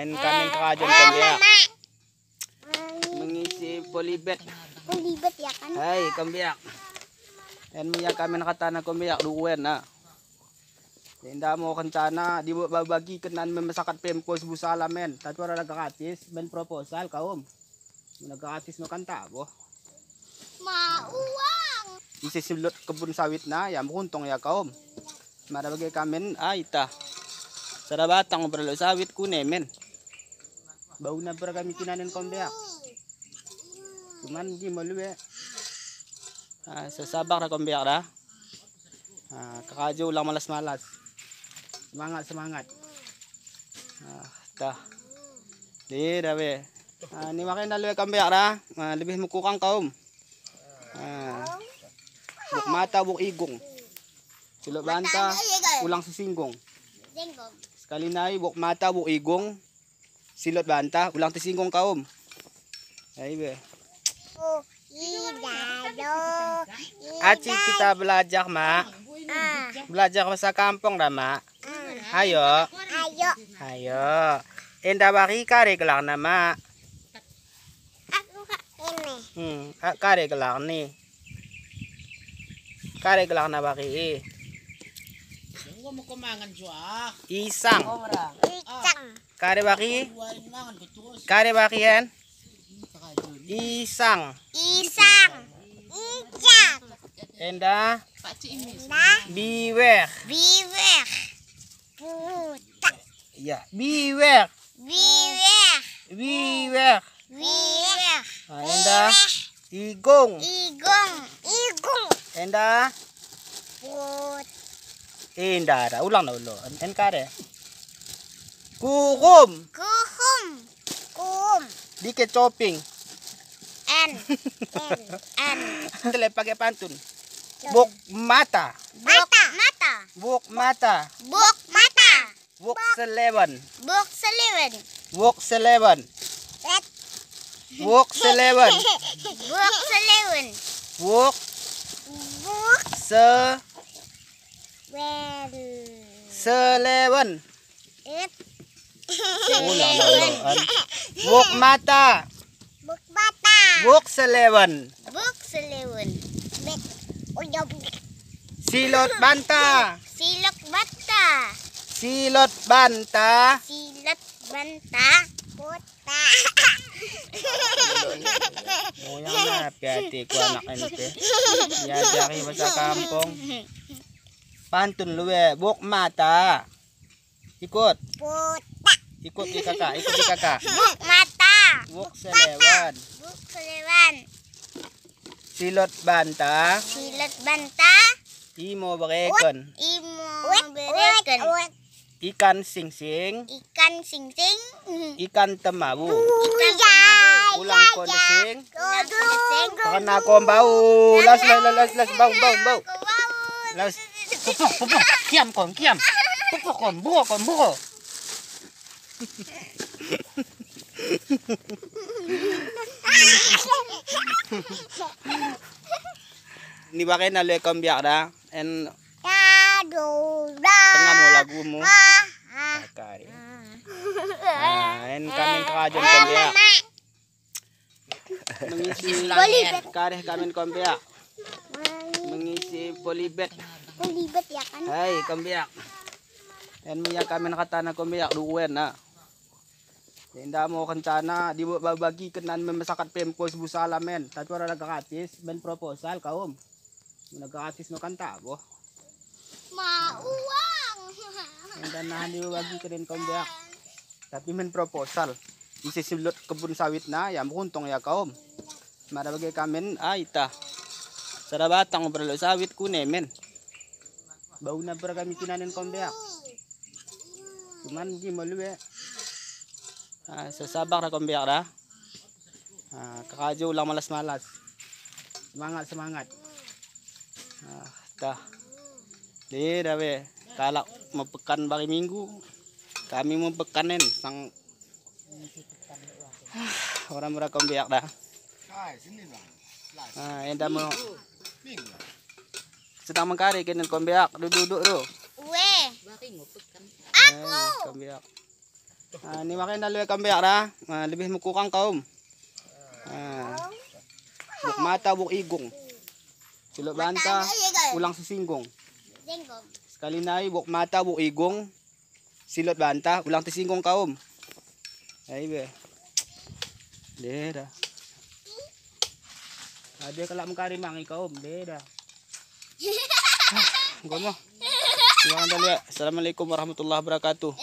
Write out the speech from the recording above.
Ayan kami kakajon kambiyak. Mengisi polibet. Polibet ya kan? Hai kambiyak. Ayan mo yan kami nakatana kambiyak. Duwen na. Hindi mo kancana. Di mo babagi kanan may masakat pempos busala men. Tatwara nagkakatis. Ben proposal kaom. Nagkakatis no kanta bo. Mauang. Isisilot kebun sawit na. Yan mukuntong ya kaom. Marabagay kamen. Ay ta. Sarabatang berlo sawit kunemen. Bau na para kami kinanin kambiyak. Cuman gimana ya? Sasabak na kambiyak na. Kakajo lang malas-malas. Semangat. Tah. Di dawe. Ni makin nalwe kambiyak na. Lebih mukukang kaum. Buk mata buk igong. Silot banta ulang sisinggong. Sekali nai buk mata buk igong. Silot banta ulang sisinggong kaum. Ay be. Aci kita belajar mak. Belajar bahasa kampung dah mak. Ayo. Enda bari kare gelar nama. Kare gelar nih. Kare gelar na bari. Isang. Kare bari. Kare barian. Isang. Enda. Biwer. Putak. Ya, biwer. Biwer. Enda. Igong. Enda. Put. Enda. Ulang na ulo. En kare. Kukum. Dikit chopping. N. Dale pakai pantun. Buk mata. Buk selewan. Buk selewan. Ulang. Buk mata. Buk selewan. Silot banta. Puta. Moyang na hati ko anak ente. Yadaki bahasa kampung. Pantun luwe. Buk mata. Ikut. Puta. Ikut di kakak. Buk mata. Buk selewan. Silot banta. Imo berekon. Ikan sing-sing. Ikan temabu. Ulang kondesing. Karena aku bau. Las bau. Las pupuk. Kiam. Pupuk kon buko. Ni bakay na lekam biak da en tengah mo lagu mo kari en kamen kakajon kambiak mengisi kare kamen kambiak mengisi polibet ya kan? hai kambiak en miya kamen nakatana kambiak duwen na. Hindi mo kancana, di mo babagi kanan may masakat pempos busala men. Tatwara nagkakatis, ben proposal kaom. Nagkakatis no kanta bo. Mauang. Hindi na hindi mo bagi kanin kambiyak. Tapi men proposal. Isisilot kebun sawit na, yan mukuntong ya kaom. Marabagay kamen, ay ta. Sarabatang berlo sawit kunemen. Bau na para kami kinanin kambiyak. Cuman gimana ya? Sasabak na kambiyak na. Kakajo lang malas-malas. Semangat. Tah. Di dawe. Kalak mapekan bari minggu. Kami mempekanin sang orang-orang kambiyak dah. Enda mo. Sedang mengkari kinin kambiyak. Duduk. Aku. Kambiyak. Ni makin dalo kang biak ra. Lebih mukukang kaum. Buk mata, buk igong. Silot banta, ulang sisinggong. Jenggong. Sekali nai buk mata, buk igong. Silot banta, ulang tisinggong kaum. Ay be. Deda. Ada kalak mengkari mangi kaum. Deda. Gomo. Assalamualaikum warahmatullahi wabarakatuh.